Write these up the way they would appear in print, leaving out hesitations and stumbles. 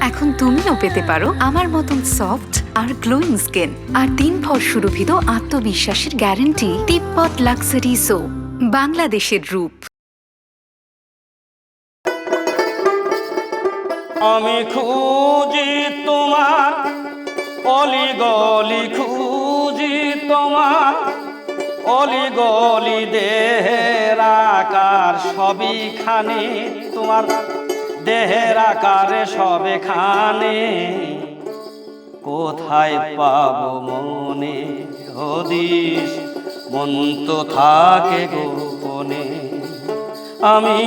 এখন তুমিও পেতে পারো আমার মতন সফট আর গ্লোয়িং স্কিন আর 3 ভর সুরভিত আত্মবিশ্বাসের গ্যারান্টি তিব্বত লাক্সারি সোপ, বাংলাদেশের রূপ। আমি খুঁজি তোমার অলি গলি, খুঁজি তোমার অলি গলি, দেহের আকার সবিখানে তোমার, দেহের আকারে সবেখানে। কোথায় পাবো মনে হদিস, মন তো থাকে গোপনে। আমি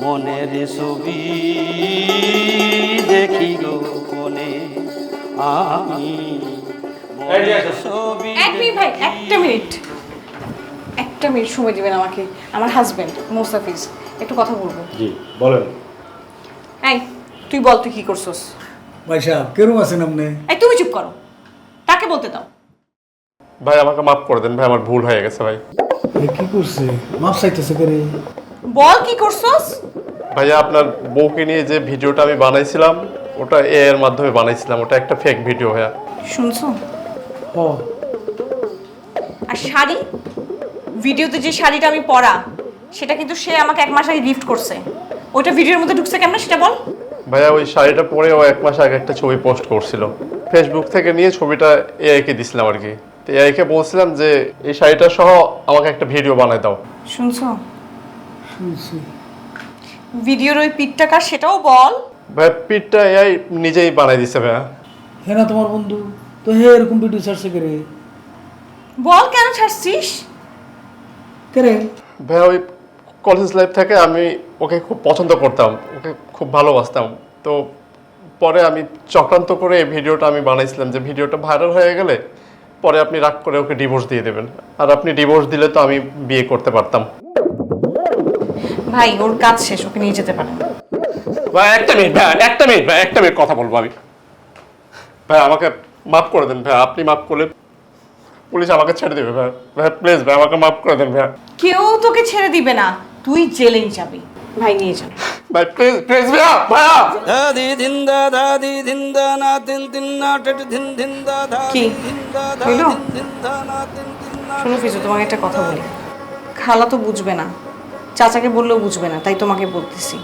মনের ছবি দেখি গোপনে, আমি মনের ছবি। ভাই একটা মিনিট সময় দিবেন আমাকে। আমার হাজবেন্ড মোস্তাফিজ, একটু কথা বলবো। জি বলেন। এই তুই বল, তুই কি করছস? ভাই সাহেব কেরম আছেন আপনি? এই তুমি চুপ করো, তাকে বলতে দাও। ভাই আমাকে মাফ করে দেন ভাই, আমার ভুল হয়ে গেছে ভাই। কি করছে? মাপ চাইতেছে করে? বল কি করছস? ভাইয়া আপনার বউকে নিয়ে যে ভিডিওটা আমি বানাইছিলাম, ওটা এর মাধ্যমে বানাইছিলাম, ওটা একটা ফেক ভিডিও ভাইয়া। শুনছো? ও আর শাড়ি, ভিডিওতে যে শাড়িটা আমি পরা, সেটা কিন্তু সে আমাকে 1 মাস আগে গিফট করছে। ওইটা ভিডিওর মধ্যে ঢুকছে কেমন সেটা বল। ভাইয়া ওই শাড়িটা পরে ও 1 মাস আগে একটা ছবি পোস্ট করছিল, ফেসবুক থেকে নিয়ে ছবিটা এআইকে দিছিলাম আর কি। তো এআইকে বলছিলাম যে এই শাড়িটা সহ আমাকে একটা ভিডিও বানায় দাও। শুনছো? শুনছি। ভিডিওর ওই পিকটা কার সেটাও বল। ভাইয়া পিঠটা এআই নিজেই বানাই দিছে ভাইয়া। হ্যাঁ না তোমার বন্ধু তো হে এরকম ভিডিও ছাড়ছে করে? বল কেন ছাড়ছিস? করে ভাইয়া ওই কলেজ লাইফ থেকে আমি ওকে খুব পছন্দ করতাম, ওকে খুব ভালোবাসতাম। তো পরে আমি চক্রান্ত করে এই ভিডিওটা আমি বানাইছিলাম, যে ভিডিওটা ভাইরাল হয়ে গেলে পরে আপনি রাগ করে ওকে ডিভোর্স দিয়ে দেবেন, আর আপনি ডিভোর্স দিলে তো আমি বিয়ে করতে পারতাম। ভাই ওর কাজ শেষ, ওকে নিয়ে যেতে পারেন। ভাই একটা মিনিট ভাই, একটা মিনিট কথা বলবো আমি। ভাই আমাকে মাফ করে দেন ভাই, আপনি মাফ করলে পুলিশ আমাকে ছেড়ে দেবে ভাই। ভাই প্লিজ ভাই আমাকে মাফ করে দেন ভাই। কেউ তোকে ছেড়ে দিবে না, তুই জেলেই যাবি। ভাই নিয়ে যা ভাই প্লিজ প্লিজ ভাইয়া ভাইয়া। দাদি দিন দা দাদি দিন দা না দিন দিন না টেট দিন দিন দা কি হইলো? শোনো ফিজু, তোমাকে একটা কথা বলি। খালা তো বুঝবে না, চাচাকে বললেও বুঝবে না, তাই তোমাকে বলতেছি।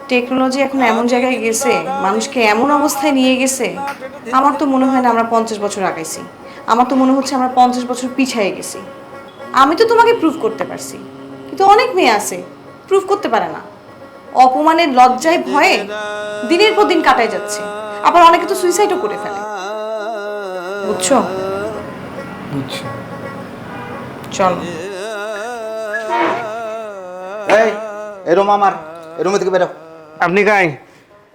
টেকনোলজি এখন এমন জায়গায় গেছে, মানুষকে এমন অবস্থায় নিয়ে গেছে, আমার তো মনে হয় না আমরা 50 বছর আগাইছি। আমার তো মনে হচ্ছে আমরা 50 বছর পিছায়ে গেছি। আমি তো তোমাকে প্রুফ করতে পারছি, কিন্তু অনেক মেয়ে আছে প্রুফ করতে পারে না। অপমানের লজ্জায় ভয়ে দিনের পর দিন কাটায় যাচ্ছে, আবার অনেকে তো সুইসাইডও করে ফেলে। বুঝছো? বুঝছি। চল। এই রুম আমার, এই রুমে থেকে বেরো। আপনি কাই?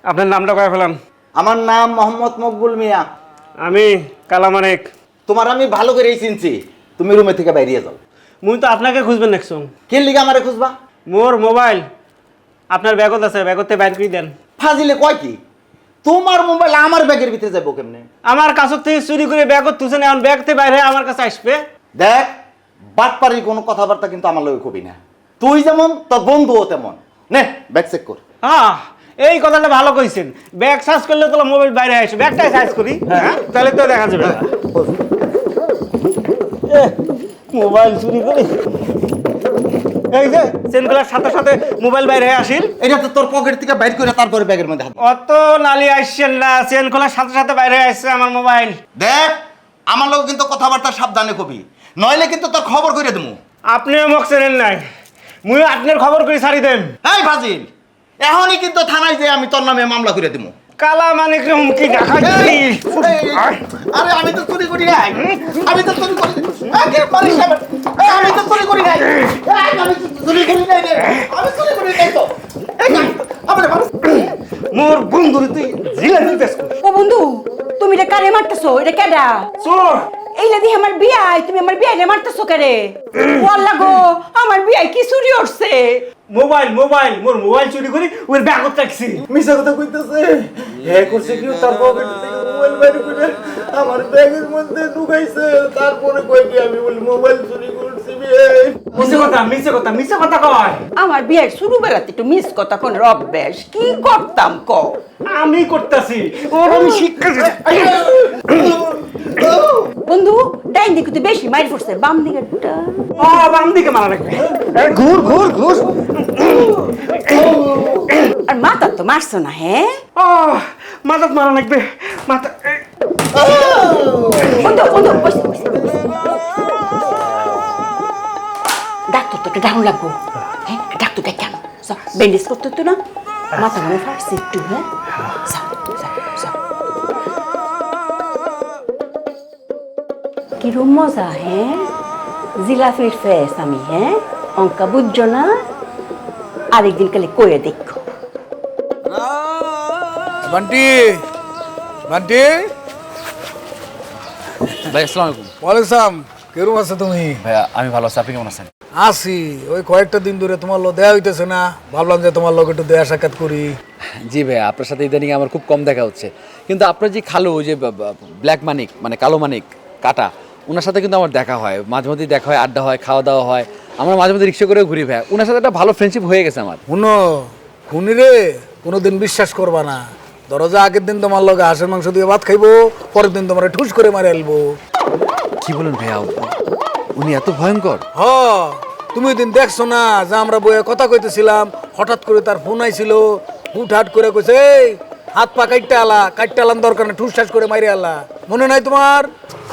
আপনার নামটা কয়ে ফেলান। আমার নাম মোহাম্মদ মকবুল মিয়া। আমি কালামানিক। তোমার আমি ভালো করেই চিনছি, তুমি রুমে থেকে বাইরে যাও। মুই তো আপনাকে খুঁজবেন নেক্সট। কে লিগা আমারে খুঁজবা? মোর মোবাইল আপনার ব্যাগত আছে, ব্যাগতে বাইর করে দেন। ফাজিলে কয় কি? তোমার মোবাইল আমার ব্যাগের ভিতরে যাবো কেমনে? আমার কাছ থেকে চুরি করে ব্যাগত তুলছেন, এখন ব্যাগ থেকে বাইরে আমার কাছে আসবে। দেখ, বাটপাড়ির কোনো কথাবার্তা কিন্তু আমার লগে কবি না। তুই যেমন তোর বন্ধুও তেমন। নে ব্যাগ চেক কর। এই কথাটা ভালো কইছেন। ব্যাগ সার্চ করলে তো মোবাইল বাইরে আসবে, ব্যাগটাই সার্চ করি। হ্যাঁ তাহলে তো দেখা যাবে। মোবাইল চুরি করি, এই যে চেনগুলার সাথে সাথে মোবাইল বাইরে আসিল। এটা তো তোর পকেট থেকে বাইর করে তারপরে ব্যাগের মধ্যে হাত। অত নালি আসছেন না, চেন খোলার সাথে সাথে বাইরে আসছে আমার মোবাইল। দেখ, আমার লোক কিন্তু কথাবার্তা সাবধানে কবি, নইলে কিন্তু তোর খবর করে দেবো। আপনিও মোক চেনেন নাই, মুই আপনার খবর করে ছাড়ি দেন। এই ফাজিল, এখনই কিন্তু থানায় যে আমি তোর নামে মামলা করে দেবো। কালা মানিক হুমকি দেখা। আরে আমি তো চুরি করি নাই, আমি তো চুরি করি আগে পারিস না। আমি তো চুরি করি নাই, আমি তো চুরি করি নাই রে, আমি চুরি করি নাই তো। এই না আমারে মার। মোর বন্ধু তুই জিলাপি পেছ কর। ও বন্ধু, তুমি এটা কারে মারতেছো? এটা কেডা? চোর। এইলা দি আমার বিয়াই, তুমি আমার বিয়াইরে মারতেছো কেরে? ওয়াল্লা গো, আমার বিয়াই কি চুরি হচ্ছে? মোবাইল মোর মোবাইল চুরি করি ওর ব্যাগত রাখছি। মিছা কথা কইতাছে। হ্যাঁ করছে কি? তার পকেট থেকে মোবাইল বাইরে করে আমার ব্যাগের মধ্যে ঢুকাইছে, তারপরে কই কি আমি বলি মোবাইল চুরি করছি। মিছে কথা কয়। আমার বিয়ের শুরু বেলাতে একটু মিস কথা কোন অভ্যাস কি করতাম ক আমি করতেছি, ওর আমি শিক্ষা দিছি। বন্ধু ডাইন দিকে তো বেশি মাইর পড়ছে বাম দিকেরটা ও বাম দিকে মারা লাগবে। ঘুর ঘুর ঘুর। আর মাথা তো মারছো না হ্যাঁ ও মাথা মারা লাগবে, মাথা। বন্ধু বন্ধু বসে বসে ডাক্তার তো ডাউন লাগবো হ্যাঁ ডাক্তার কেন ব্যান্ডেজ করতে তো না মাথা মনে ফাটছে একটু হ্যাঁ যাও, যাও, যাও। কিরম মজা হ্যাঁ জিলাফির ফেস আমি হ্যাঁ অঙ্কা বুঝছো না আরেকদিন কালে করে দেখো বান্টি বান্টি ভাই আসসালামু আলাইকুম। ওয়ালাইকুম কেরম আছে তুমি? ভাইয়া আমি ভালো আছি, আপনি কেমন আছেন? আছি, ওই কয়েকটা দিন ধরে তোমার লোক দেয়া হইতেছে না, ভাবলাম যে তোমার লোক একটু দেয়া সাক্ষাৎ করি। জি ভাইয়া, আপনার সাথে ইদানিং আমার খুব কম দেখা হচ্ছে, কিন্তু আপনার যে খালু ওই যে ব্ল্যাক মানিক মানে কালো মানিক কাটা, ওনার সাথে কিন্তু আমার দেখা হয়, মাঝে মধ্যেই দেখা হয়, আড্ডা হয়, খাওয়া দাওয়া হয়, আমরা মাঝে মধ্যে রিক্সা করেও ঘুরি ভাইয়া। ওনার সাথে একটা ভালো ফ্রেন্ডশিপ হয়ে গেছে আমার। শুনো খুনি রে কোনোদিন বিশ্বাস করবা না, ধরো যে আগের দিন তোমার লগে হাঁসের মাংস দিয়ে ভাত খাইবো, পরের দিন তোমার ঠুস করে মারে আলবো। কি বলেন ভাইয়া, উনি এত ভয়ঙ্কর? হ তুমি দিন দেখছো না যে আমরা বইয়ে কথা কইতেছিলাম, হঠাৎ করে তার ফোন আইছিল, হুটহাট করে কইছে এই হাত পা কাটতে আলাম দরকার না, ঠুস ঠাস করে মারি আলা, মনে নাই তোমার?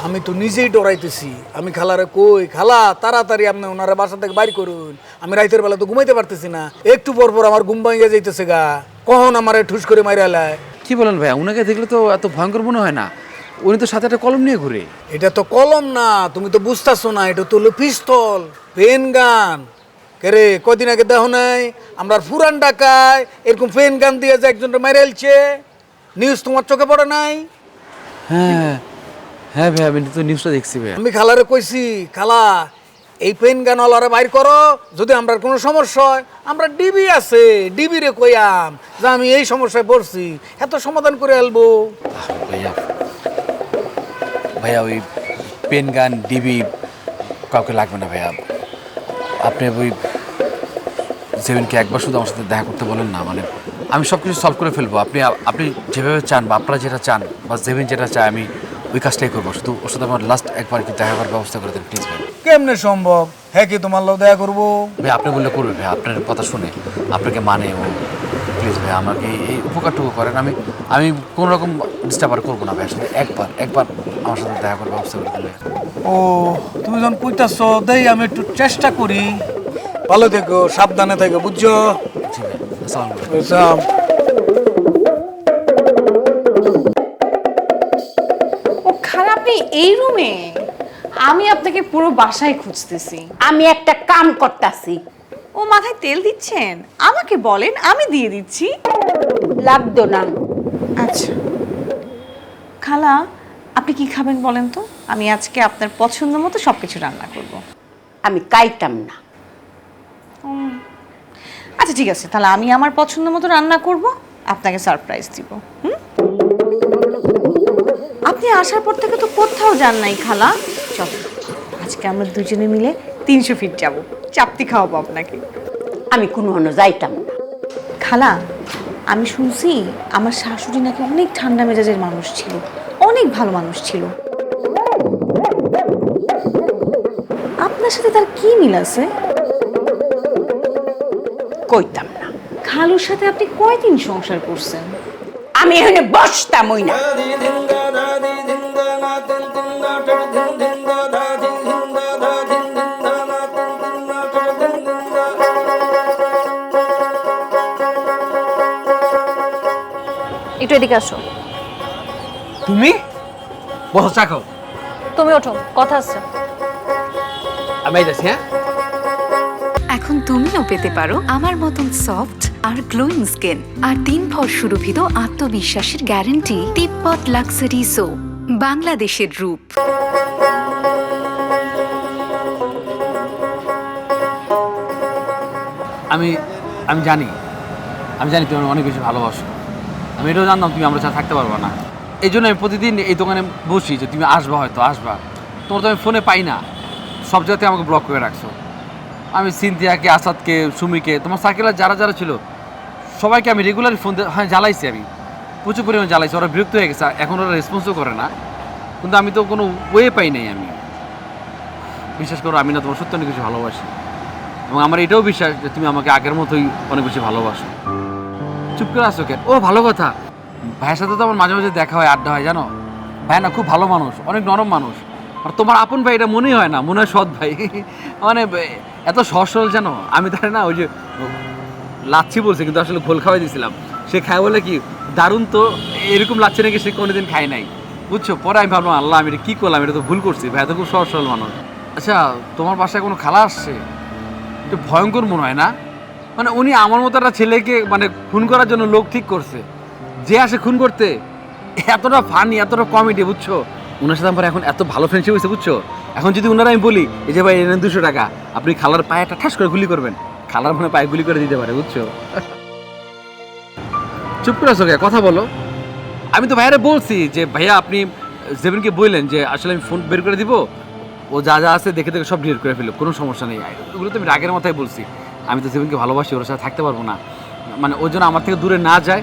আমি তো নিজেই ডরাইতেছি, আমি খালারে কই খালা তাড়াতাড়ি আপনি ওনারা বাসা থেকে বাইর করুন, আমি রাইতের বেলা তো ঘুমাইতে পারতেছি না, একটু পর পর আমার ঘুম ভাঙিয়ে যাইতেছে গা, কখন আমারে ঠুস করে মারি আলায়। কি বলেন ভাইয়া, উনাকে দেখলে তো এত ভয়ঙ্কর মনে হয় না, উনি তো সাথে একটা কলম নিয়ে ঘুরে। এটা তো কলম না, তুমি তো বুঝতেছো না, এটা তো হলো পিস্তল, পেন গান। কেরে কদিন আগে দেখো নাই আমরা পুরান ঢাকায় এরকম পেন গান দিয়ে যে একজনটা মাইরাইলছে, নিউজ তোমার চোখে পড়ে নাই? হ্যাঁ হ্যাঁ ভাইয়া, আমি তো নিউজটা দেখছি ভাইয়া। আমি খালারে কইছি খালা এই পেন গান ওলারে বাইর করো, যদি আমরা কোনো সমস্যা হয় আমরা ডিবি আছে, ডিবি রে কইয়াম যে আমি এই সমস্যায় পড়ছি, এত সমাধান করে আলবো। ভাইয়া ভাইয়া ওই পেন গান ডিবি কাউকে লাগবে না ভাইয়া, আপনি ওই জেবিনকে একবার শুধু আমার সাথে দেখা করতে বলেন না, মানে আমি সব কিছু সলভ করে ফেলবো, আপনি আপনি যেভাবে চান বা আপনারা যেটা চান বা জেবিন যেটা চায় আমি ওই কাজটাই করবো, শুধু ওর সাথে আমার লাস্ট একবার কি দেখা করার ব্যবস্থা করে দেন প্লিজ ভাই। কেমনে সম্ভব, হ্যাঁ কি তোমার লোক দেখা করবো? ভাই আপনি বললে করবে ভাই, আপনার কথা শুনে আপনাকে মানে ও, প্লিজ ভাই আমাকে এই উপকারটুকু করেন, আমি কোনো রকম ডিস্টার্ব আর করবো না ভাই, আসলে একবার আমার সাথে দেখা করার ব্যবস্থা করে দিলে। ও তুমি যখন কইতাছো দেই আমি একটু চেষ্টা করি, ভালো থেকো সাবধানে থেকো বুঝছো? জি ভাই, আসসালামু আলাইকুম। বুঝলাম। ও খারাপ, আপনি এই রুমে? আমি আপনাকে পুরো বাসায় খুঁজতেছি। আমি একটা কাম করতাছি ও মাথায় তেল দিচ্ছেন? আমাকে বলেন, আমি দিয়ে দিচ্ছি। লাগতো না আচ্ছা খালা, আপনি কি খাবেন বলেন তো, আমি আজকে আপনার পছন্দ মতো সবকিছু রান্না করব। আমি কাইতাম না আচ্ছা ঠিক আছে, তাহলে আমি আমার পছন্দ মতো রান্না করব, আপনাকে সারপ্রাইজ দিব। আপনি আসার পর থেকে তো কোথাও যান নাই খালা, চলো আজকে আমরা দুজনে মিলে 300 ফিট যাব, চাপতি খাওয়াবো আপনাকে। আমি কোনো যাইতাম না খালা আমি শুনছি আমার শাশুড়ি নাকি অনেক ঠান্ডা মেজাজের মানুষ ছিল, অনেক ভালো মানুষ ছিল, আপনার সাথে তার কি মিল আছে? কইতাম না খালুর সাথে আপনি কয়দিন সংসার করছেন? আমি এখানে বসতামই না একটু এদিকে আসো। তুমি বসো চা খাও, তুমি ওঠো, কথা আছে। আমি যাচ্ছি। হ্যাঁ এখন তুমিও পেতে পারো আমার মতন সফট আর গ্লোয়িং স্কিন আর 3 ভর সুরভিত আত্মবিশ্বাসের গ্যারান্টি তিব্বত লাক্সারি সো, বাংলাদেশের রূপ। আমি জানি তুমি আমাকে অনেক বেশি ভালোবাসো, আমি এটাও জানতাম তুমি আমরা ছাড়া থাকতে পারবো না, এই জন্য আমি প্রতিদিন এই দোকানে বসি যে তুমি আসবা, হয়তো আসবা, তোমার তো আমি ফোনে পাই না, সব জায়গাতে আমাকে ব্লক করে রাখছো। আমি সিনথিয়াকে, আসাদকে, সুমিকে, তোমার সার্কেলের যারা যারা ছিল সবাইকে আমি রেগুলারই ফোন হ্যাঁ জ্বালাইছি, আমি প্রচুর পরিমাণে জ্বালাইছি। ওরা বিরক্ত হয়ে গেছে, এখন ওরা রেসপন্সও করে না, কিন্তু আমি তো কোনো ওয়ে পাই নাই। আমি বিশ্বাস করো আমি না তোমার সত্যি অনেক কিছু ভালোবাসি, এবং আমার এটাও বিশ্বাস যে তুমি আমাকে আগের মতোই অনেক বেশি ভালোবাসো। চুপ করে আসো কেন? ও ভালো কথা, ভাইয়ের সাথে তো আমার মাঝে মাঝে দেখা হয়, আড্ডা হয়, জানো ভাই না খুব ভালো মানুষ, অনেক নরম মানুষ। আর তোমার আপন ভাই এটা মনেই হয় না, মনে হয় সৎ ভাই। মানে এত সহজ সরল জানো, আমি তাই না ওই যে লাচ্ছি বলছে কিন্তু আসলে ঘোল খাওয়াই দিয়েছিলাম। সে খায় বলে কি দারুণ, তো এরকম লাচ্ছি নাকি সে কোনোদিন খায় নাই, বুঝছো? পরে আমি ভাবলাম আল্লাহ আমি এটা কী করলাম, এটা তো ভুল করছি, ভাই তো খুব সহজ সরল মানুষ। আচ্ছা তোমার বাসায় কোনো খালা আসছে? একটু ভয়ঙ্কর মনে হয় না? মানে উনি আমার মতো একটা ছেলেকে মানে খুন করার জন্য লোক ঠিক করছে, যে আসে খুন করতে এতটা ফানি, এতটা কমেডি, বুঝছো? ওনার সাথে আমার এখন এত ভালো ফ্রেন্ডশিপ হয়েছে, বুঝছো? এখন যদি ওনারা আমি বলি এই যে ভাই এনেন 200 টাকা, আপনি খালার পায়ে একটা ঠাস করে গুলি করবেন, খালার মানে পায়ে গুলি করে দিতে পারে, বুঝছো? চুপ করে আছো, কথা বলো। আমি তো ভাইয়ারে বলছি যে ভাইয়া আপনি জেবিনকে বললেন যে আসলে আমি ফোন বের করে দিব, ও যা যা আছে দেখে দেখে সব ডিলিট করে ফেলো, কোনো সমস্যা নেই। ওগুলো তো আমি রাগের মাথায় বলছি, আমি তো জেবিনকে ভালোবাসি, ওর সাথে থাকতে পারবো না, মানে ওই জন্য আমার থেকে দূরে না যায়,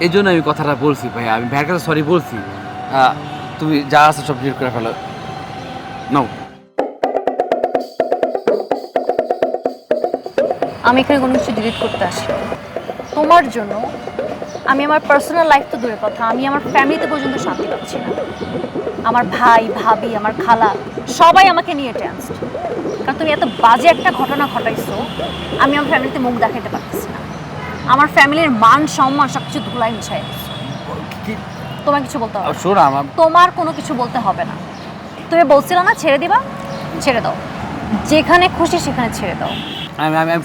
এই জন্য আমি কথাটা বলছি। ভাইয়া আমি ভাইয়ের কাছে সরি বলছি, তুমি যা আছে সব ডিলিট করে ফেলো, নাও। আমি এখানে কোনো কিছু ডিলিট করতে আসি তোমার জন্য। আমি আমার পার্সোনাল লাইফ তো দূরের কথা, আমি আমার ফ্যামিলিতে পর্যন্ত শান্তি পাচ্ছি না। আমার ভাই, ভাবি, আমার খালা সবাই আমাকে নিয়ে টেনসড, কারণ তুমি এত বাজে একটা ঘটনা ঘটাইছো। আমি আমার ফ্যামিলিতে মুখ দেখাতে পারতেছি না, আমার ফ্যামিলির মান সম্মান সব কিছু ধুলাই মিশাই দিচ্ছ। তোমার কিছু বলতে হবে শোন, আমার তোমার কোনো কিছু বলতে হবে না। তুমি বলছিলে না ছেড়ে দিবা, ছেড়ে দাও, যেখানে খুশি সেখানে ছেড়ে দাও,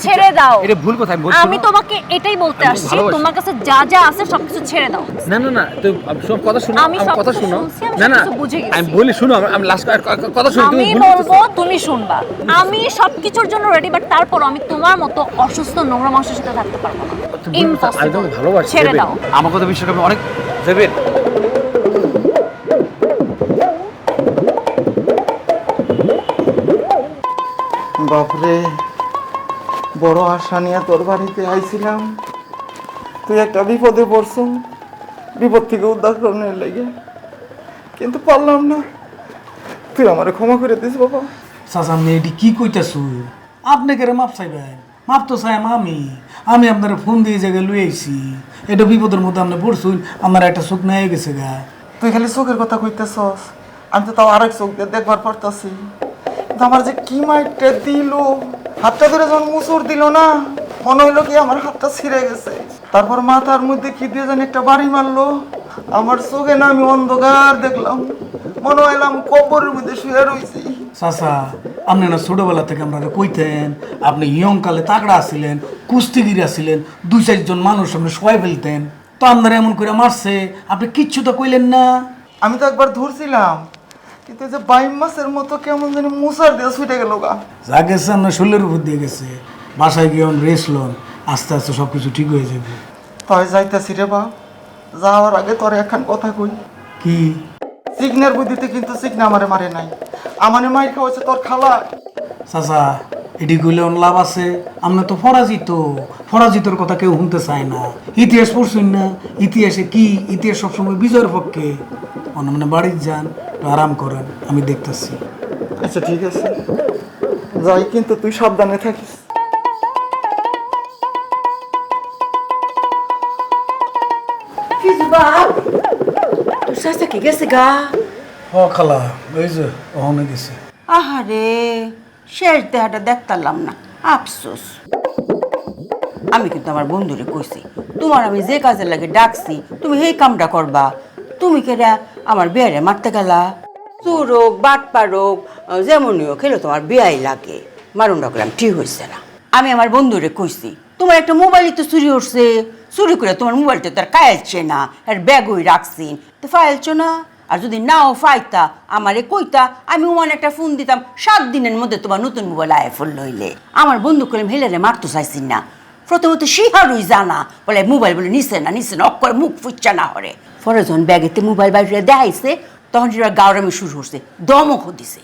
ছেড়ে দাও। এটা ভুল কথা, আমি তোমাকে এটাই বলতে আসছি, তোমার কাছে যা যা আছে সবকিছু ছেড়ে দাও। না না না, তো সব কথা শুনো, আমি কথা শুনো। না না না, না, বুঝে গেছি। আমি বলি শুনো, আমি লাস্ট কথা শুনো, আমি বলবো তুমি শুনবা। আমি সবকিছুর জন্য রেডি, বাট তারপরও আমি তোমার মতো অসুস্থ নোংরা মানুষের সাথে থাকতে পারবো না। আমি তোমাকে ভালোবাসি, ছেড়ে দাও। আমার কথা বিশ্বাস করবে অনেক জেবেন। বাপরে, বড় আশা নিয়ে তোর বাড়িতে আইছিলাম, তুই একটা বিপদে পড়ছ, বিপদ থেকে উদ্ধার করার লেগে, কিন্তু পারলাম না। তুই আমারে ক্ষমা করে দিস বাবা। চাচা আপনি এটি কি কইতেছ? আপনি কেরে মাপ চাইবেন? মাপ তো চাই আমি আপনার ফোন দিয়ে জায়গায় লুই আইছি, এটা বিপদের মধ্যে আপনি পড়ছুন, আমার একটা চোখ নিয়ে গেছে গা। তুই খালি চোখের কথা কইতেছস, আমি তো তাও আরেক চোখ দিয়ে দেখবার পারতাছি। কিন্তু আমার যে কি মাইটটা দিল, হাতটা ধরে যখন মুসুর দিল না, মনে হইলো কি আমার হাতটা ছিঁড়ে গেছে। তারপর মাথার মধ্যে কি দিয়ে জানি একটা বাড়ি মারলো, আমার চোখে না আমি অন্ধকার দেখলাম, মনে হইলাম কবরের মধ্যে শুয়ে রয়েছি। চাচা আপনি না ছোটবেলা থেকে আমরা কইতেন আপনি ইয়ং কালে তাগড়া আছিলেন, কুস্তিগির আছিলেন, 2-4 জন মানুষ আপনি শোয়াই ফেলতেন, তো আপনারা এমন করে মারছে, আপনি কিচ্ছু তো কইলেন না। আমি তো একবার ধরছিলাম, কিন্তু যে বাইম মাছের মতো কেমন জানি মুসার দিয়ে ছুটে গেল গা। যা গেছে আপনার শরীরের উপর দিয়ে গেছে, বাসায় গিয়ে রেস্ট লন, আস্তে আস্তে সব কিছু ঠিক হয়ে যাবে। তাই যাইতেছি রে বাপ, যাওয়ার আগে তোর একখান কথা কই। কি? সিগনার বুদ্ধিতে কিন্তু সিগনা আমারে মারে নাই, আমারে মাইর খাওয়াছে তোর খালা। চাচা এটি কইলে লাভ আছে? আমরা তো ফরাজিতর কথা কেউ শুনতে চায় না। ইতিহাস পড়ছুন না? ইতিহাসে কি? ইতিহাস সবসময় বিজয়ের পক্ষে। মানে বাড়ির যান, একটু আরাম করেন, আমি দেখতেছি। আচ্ছা ঠিক আছে, যাই, কিন্তু তুই সাবধানে থাকিস। তোর চাচা কি গেছে গা? ও খালা, ওই যে ওখানে গেছে। আহারে, শেষ দেহাটা দেখতাম না, আফসোস। আমি কিন্তু আমার বন্ধুরে কইছি তোমার আমি যে কাজের লাগে ডাকছি তুমি সেই কামটা করবা। তুমি কেরা আমার বিয়ারে মারতে গেলা? চোর হোক, বাটপার হোক, যেমনই হোক, খেলে তোমার বিয়াই লাগে। মারুনটা করলাম, ঠিক হয়েছে না। আমি আমার বন্ধুরে কইছি তোমার একটা মোবাইলই তো চুরি হচ্ছে, চুরি করে তোমার মোবাইলটা তার কায়াচ্ছে না, আর ব্যাগই রাখছি, তো ফাইলছো না। আর যদি নাও ফাইতা আমারে কইতা, আমি ওমান একটা ফোন দিতাম, 7 দিনের মধ্যে তোমার নতুন মোবাইল আয় ফোন লইলে। আমার বন্ধু কইলাম হেলেরে মারতে চাইছি না, প্রথমত শিহারুই জানা বলে মোবাইল বলে নিছে না অক্ষরে মুখ ফুচ্চা না হরে। পরে যখন ব্যাগেতে মোবাইল বাইরে দেখাইছে, তখন যেটা গাওরামি শুরু করছে, দমকও দিছে।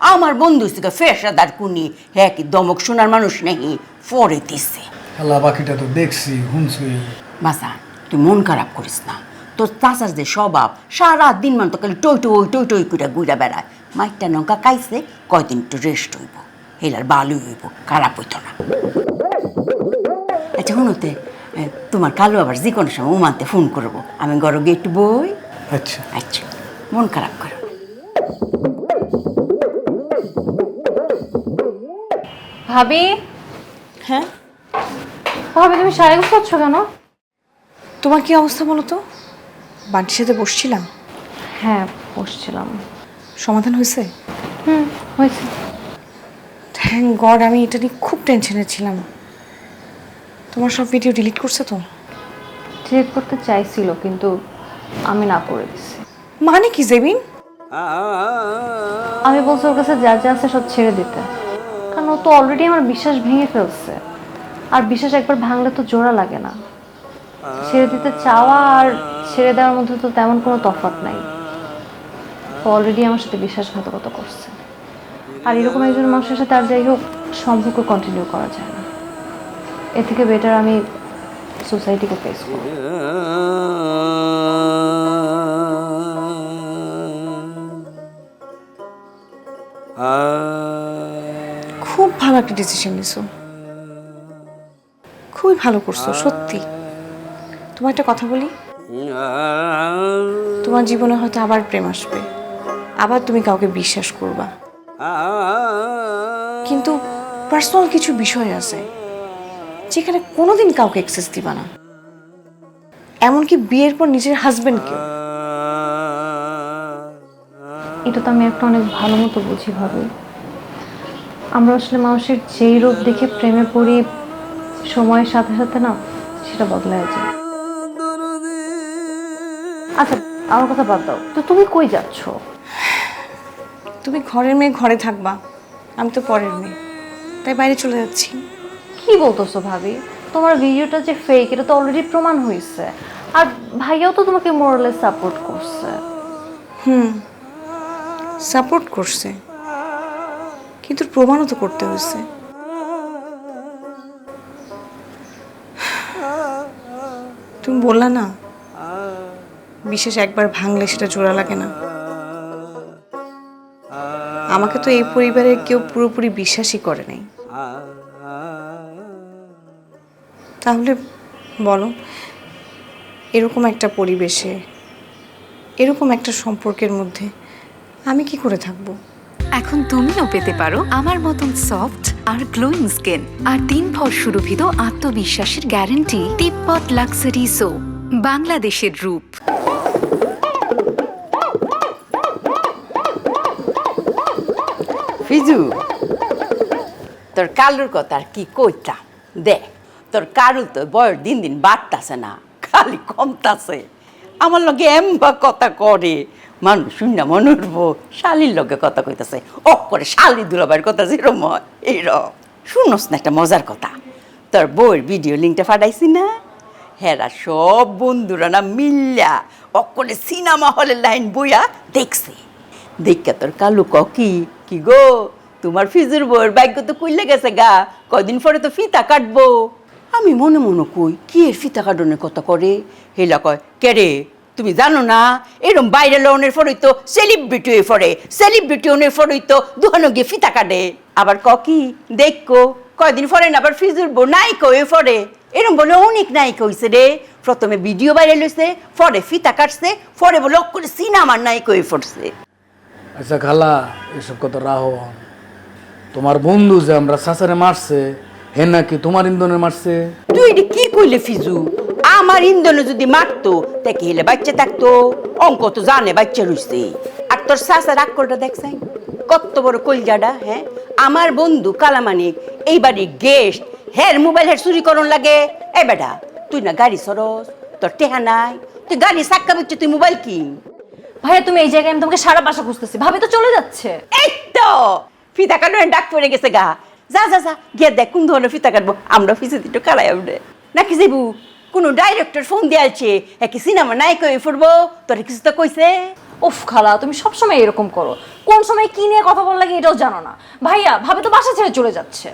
আমার বন্ধু থেকে ফেসাদার কুনি হ্যাঁ কি দমক শোনার মানুষ নেই পরে দিছে। খেলা বাকিটা তো দেখছি শুনছি। বাসা তুই মন খারাপ করিস না, তোর চাচার যে স্বভাব সারা দিন মান তো খালি টই টই করে ঘুরে বেড়ায়। মাইকটা নৌকা খাইছে, কয়দিন একটু রেস্ট হইব, হেলার ভালো হইব, খারাপ হইতো না। আচ্ছা শুনোতে, তোমার কালো আবার যে কোনো সময় উমানতে ফোন করবো, আমি ঘরে গিয়ে একটু বই। আচ্ছা আচ্ছা, মন খারাপ করো। ভাবি, হ্যাঁ ভাবি তুমি শাড়ি করছো কেন? তোমার কি অবস্থা বলো তো? বান্টির সাথে বসছিলাম। হ্যাঁ বসছিলাম। সমাধান হয়েছে? হয়েছে। Thank god. আমি এটা নিয়ে খুব টেনশনে ছিলাম। তোমার সব ভিডিও ডিলিট করছে তো? ডিলিট করতে চাইছিল কিন্তু আমি না করে দিছি। মানে কি জেবিন? আমি বলছি ওর কাছে যা যা আছে সব ছেড়ে দিতে, কারণ ও তো অলরেডি আমার বিশ্বাস ভেঙে ফেলছে, আর বিশ্বাস একবার ভাঙলে তো জোড়া লাগে না। ছেড়ে দিতে চাওয়া আর ছেড়ে দেওয়ার মধ্যে তো তেমন কোনো তফাৎ নাই। ও অলরেডি আমার সাথে বিশ্বাসঘাতকতা করছে, আর এরকম একজন মানুষের সাথে আর যাই হোক সম্পর্ক কন্টিনিউ করা যায় না। এ থেকে বেটার আমি সোসাইটিকে ফেস করি। খুব ভালো একটা ডিসিশন নিছো, খুবই ভালো করছো সত্যি। তোমার একটা কথা বলি, তোমার জীবনে হয়তো আবার প্রেম আসবে, আবার তুমি কাউকে বিশ্বাস করবা, কিন্তু পার্সোনাল কিছু বিষয় আছে যেখানে কোনোদিন কাউকে অ্যাক্সেস দিবা না, এমনকি বিয়ের পর নিজের হাজবেন্ডকে। এটা তো আমি একটা অনেক ভালো মতো বুঝি ভাবি। আমরা আসলে মানুষের যেই রূপ দেখে প্রেমে পড়ি, সময়ের সাথে সাথে না সেটা বদলায় যায়। আচ্ছা আমার কথা বাদ দাও তো, তুমি কই যাচ্ছ? তুমি ঘরের মেয়ে ঘরে থাকবা, আমি তো পরের মেয়ে, তাই বাইরে চলে যাচ্ছি। কি বলতেছো ভাবি? তোমার ভিডিওটা যে ফেক এটা তো অলরেডি প্রমাণ হয়েছে, আর ভাইয়াও তো তোমাকে মোরালে সাপোর্ট করছে। সাপোর্ট করছে, কিন্তু প্রমাণও তো করতে হয়েছে। তুমি বললা না বিশ্বাস একবার ভাঙলে সেটা জোড়া লাগে না। আমাকে তো এই পরিবারে কেউ পুরোপুরি বিশ্বাসই করে নাই। তাহলে বলো, এরকম একটা পরিবেশে, এরকম একটা সম্পর্কের মধ্যে আমি কি করে থাকবো? এখন তুমিও পেতে পারো আমার মতন সফট আর গ্লোয়িং স্কিন আর 3 ভর সুরভিত আত্মবিশ্বাসের গ্যারান্টি তিব্বত লাক্সারি সো, বাংলাদেশের রূপ। ফিজু, তোর কালুর কথা আর কি কইতাম, দেখ তোর কালু তো বয়স দিন দিন বাড়তাছে না, খালি কমতাছে। আমার লগে এমবা কথা করে, মানুষ শূন্য মনে উঠবো শালির লগে কথা কইতাছে, করে শালি দুলাবার কথা যেরম হয় এইরকম। শুনোস না একটা মজার কথা, তোর বউয়ের ভিডিও লিঙ্কটা পাঠাইছি না, হেরা সব বন্ধুরা না মিল্লা করে সিনেমা হলের লাইন বইয়া দেখছে। দেখা তোর কালু কি গো, তোমার ফিজুর বউয়ের ভাগ্য তো কইলে গেছে গা, কয়দিন পরে তো ফিতা কাটবো। আমি মনে মনে কই কি এর ফিতা কাটনের কথা করে, হেলা কয় কে রে তুমি জানো না এরম বাইরে লোনের ফরই তো সেলিব্রিটি হয়ে পড়ে, সেলিব্রিটি হনের ফরই তো দুহানো গিয়ে ফিতা কাটে। আবার কি দেখো কয়দিন পরে না আবার ফিজুর বউ নায়িকা হয়ে পড়ে, এরম বলে অনেক নায়িকা হয়েছে রে। প্রথমে ভিডিও বাইরে লইছে, পরে ফিতা কাটছে, পরে বলে করে সিনেমার নায়িকা হয়ে পড়ছে। আচ্ছা খালা, এসব কথা রাহো। তোমার বন্ধু যে আমরা চাচারে মারছে, হে নাকি তোমার ইন্ধনে মারছে? তুই এটা কি কইলে ফিজু? আমার ইন্ধনে যদি মারতো তাকে হেলে বাচ্চা থাকতো, অঙ্ক তো জানে বাচ্চা রইছে। আর তোর চাচার আক্কলটা দেখছেন কত বড় কলজাডা। হ্যাঁ, আমার বন্ধু কালামানিক এই বাড়ির গেস্ট, হের মোবাইল হের চুরি করন লাগে। এই বেটা তুই না গাড়ি সরস, তোর টেহা নাই, তুই গাড়ি চাক্কা বেচছে, তুই মোবাইল কিন। ভাইয়া তুমি এই জায়গায়, আমি তোমাকে সারা বাসা খুঁজতেছি, ভাবি তো চলে যাচ্ছে। এই তো ফিতা কাটবেন ডাক পড়ে গেছে গা, যা যা যা গিয়ে দেখ কোন ধরনের ফিতা কাটবো, আমরা ফিসে দিতে কালাই উঠে নাকি যাইবু। কোনো ডাইরেক্টর ফোন দিয়েছে একই সিনেমা নাই কই ফুটবো, তোর কিছু তো কইছে? উফ খালা, তুমি সবসময় এরকম করো। কোন সময় কি নিয়ে কথা বল লাগে এটাও জানো না। ভাইয়া ভাবে তো বাসা ছেড়ে চলে যাচ্ছে।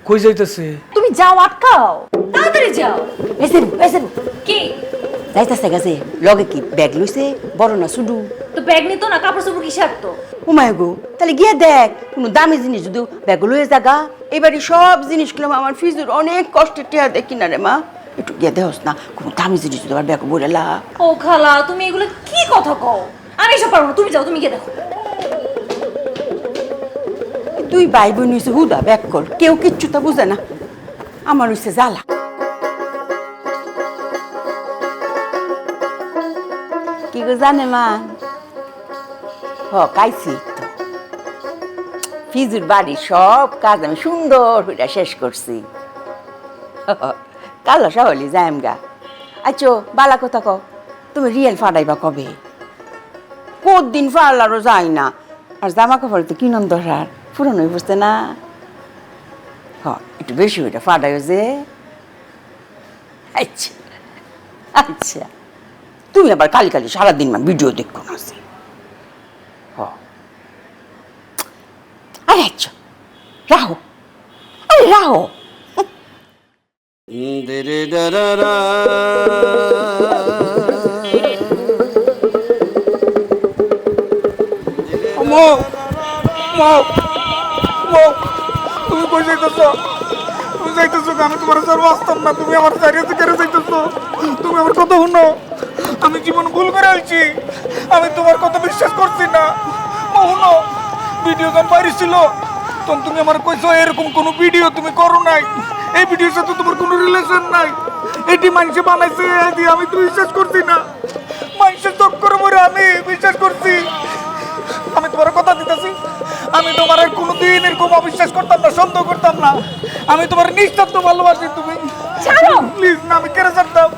কই যাইতেছে? তুমি যাও, আটকাও, তাড়াতাড়ি যাও। এসে এসে কি যাইতেছে গেছে, লগে কি ব্যাগ লইছে, বড় না শুধু? তো ব্যাগ নিত না, কাপড় চোপড় কি সারতো? উমায় গো, তাহলে গিয়ে দেখ কোনো দামি জিনিস যদি ব্যাগ লয়ে জাগা। এবারে সব জিনিসগুলো আমার ফিজুর অনেক কষ্টের টেয়া দেখি না রে মা, একটু গিয়ে দেহস না কোনো দামি জিনিস যদি আমার ব্যাগ বলেলা। ও খালা, তুমি এগুলো কি কথা কও? আমি এসব পারবো না, তুমি যাও, তুমি গিয়ে দেখো। তুই ভাই বোন হইছে হুদা ব্যাগ কর, কেউ কিচ্ছু তা বুঝে না। আমার হইছে জ্বালা। কি গো জানে মা, কাইছি তো ফিজুর বাড়ির সব কাজ আমি সুন্দর করে শেষ করছি। কালো সাহলি যাইম গা। আচ্ছা বালা কথা কও, তুমি রিয়েল ফাটাইবা কবে? কদিন ফাড়লারও যাই না, আর জামা কাপড় তো কিনন ধরার পুরনো বুঝতে না। একটু বেশি ওইটা ফাটাইও যে। আচ্ছা আচ্ছা, তুমি আবার কালি কালি সারাদিন মা ভিডিও দেখো না। আরে আচ্ছা রাহো, আরে রাহো। তুমি কই যাইতেছ? তুমি যাইতেছ, আমি তোমার স্যার বাঁচতাম না। তুমি আমার চারিয়াতে কেড়ে যাইতেছ। তুমি আমার কথা শুনো, আমি জীবন ভুল করে আলছি। আমি তোমার কথা বিশ্বাস করছি না। শুনো, ভিডিও গান বাইরে ছিল তখন তুমি আমার কইছো এরকম কোনো ভিডিও তুমি করো নাই, এই ভিডিওর সাথে তোমার কোনো রিলেশন নাই, এটি মানুষে বানাইছে। আমি তো বিশ্বাস করছি না, মানুষের চক্কর মরে আমি বিশ্বাস করছি। আমি তোমার কথা দিতেছি, আমি তোমার কোনোদিন এরকম অবিশ্বাস করতাম না, সন্দেহ করতাম না। আমি তোমার নিঃস্বার্থ ভালোবাসি। তুমি প্লিজ না, আমি কেড়ে ছাড়তাম।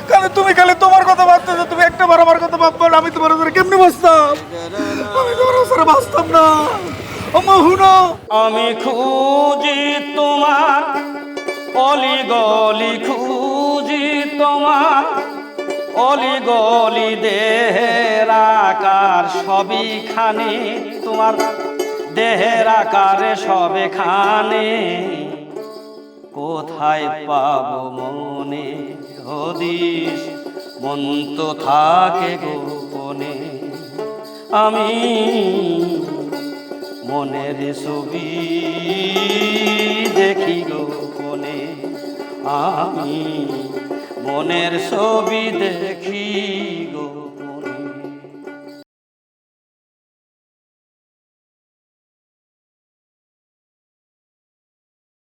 কারণ তুমি খালি তোমার কথা ভাবতেছো, তুমি একটা বার আমার কথা ভাববো না। আমি তোমার উপরে কেমনি বাঁচতাম? আমি তোমার উপরে বাঁচতাম না। আমি খুঁজি তোমার অলি গলি, খুঁজি তোমার অলি গলি, দেহের আকার সবই খানে, তোমার দেহের আকারে সবে খানে। কোথায় পাবো মনে হদিস, মন তো থাকে গোপনে। আমি মনের ছবি দেখি গোপনে, আমি মনের ছবি দেখি